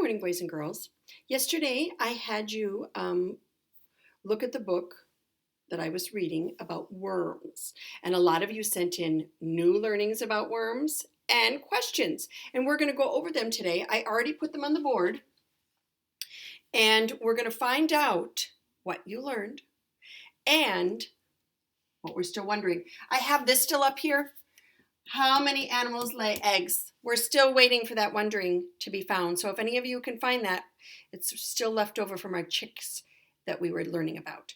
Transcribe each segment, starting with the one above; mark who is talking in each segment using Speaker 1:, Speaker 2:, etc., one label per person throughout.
Speaker 1: morning, boys and girls. Yesterday, I had you look at the book that I was reading about worms. And a lot of you sent in new learnings about worms and questions. And we're going to go over them today. I already put them on the board. And we're going to find out what you learned and what we're still wondering. I have this still up here. How many animals lay eggs? We're still waiting for that wondering to be found. So if any of you can find that, it's still left over from our chicks that we were learning about.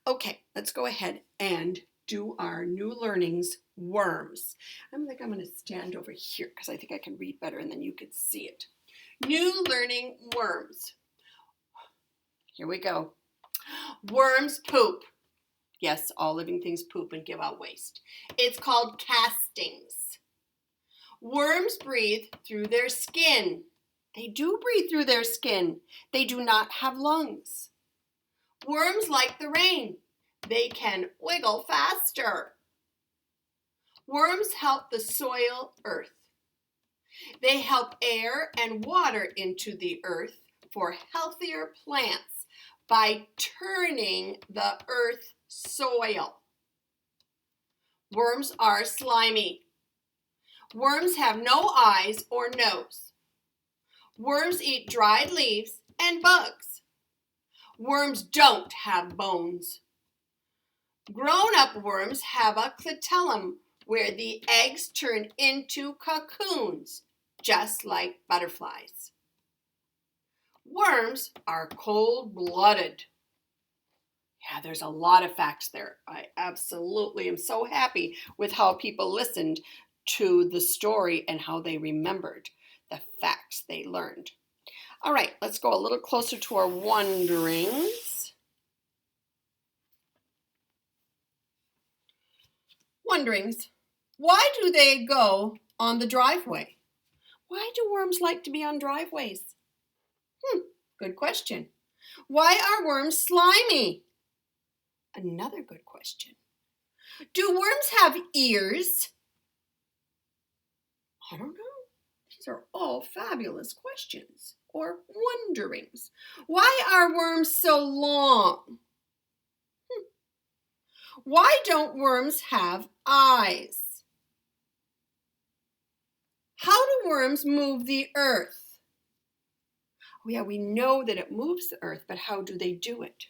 Speaker 1: Okay, let's go ahead and do our new learnings, worms. I'm going to stand over here because I think I can read better and then you can see it. New learning worms. Here we go. Worms poop. Yes, all living things poop and give out waste. It's called castings. Worms breathe through their skin. They do breathe through their skin. They do not have lungs. Worms like the rain. They can wiggle faster. Worms help the soil earth. They help air and water into the earth for healthier plants by turning the earth soil. Worms are slimy. Worms have no eyes or nose. Worms eat dried leaves and bugs. Worms don't have bones. Grown-up worms have a clitellum where the eggs turn into cocoons, just like butterflies. Worms are cold-blooded. Yeah, there's a lot of facts there. I absolutely am so happy with how people listened to the story and how they remembered the facts they learned. All right, let's go a little closer to our wonderings. Wonderings. Why do they go on the driveway? Why do worms like to be on driveways? Good question. Why are worms slimy? Another good question. Do worms have ears? I don't know. These are all fabulous questions or wonderings. Why are worms so long? Why don't worms have eyes? How do worms move the earth? Oh yeah, we know that it moves the earth, but how do they do it?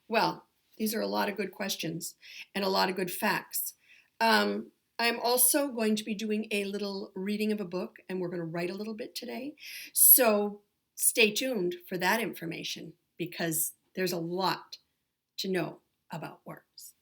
Speaker 1: Well, these are a lot of good questions and a lot of good facts. I'm also going to be doing a little reading of a book, and we're going to write a little bit today. So stay tuned for that information because there's a lot to know about worms.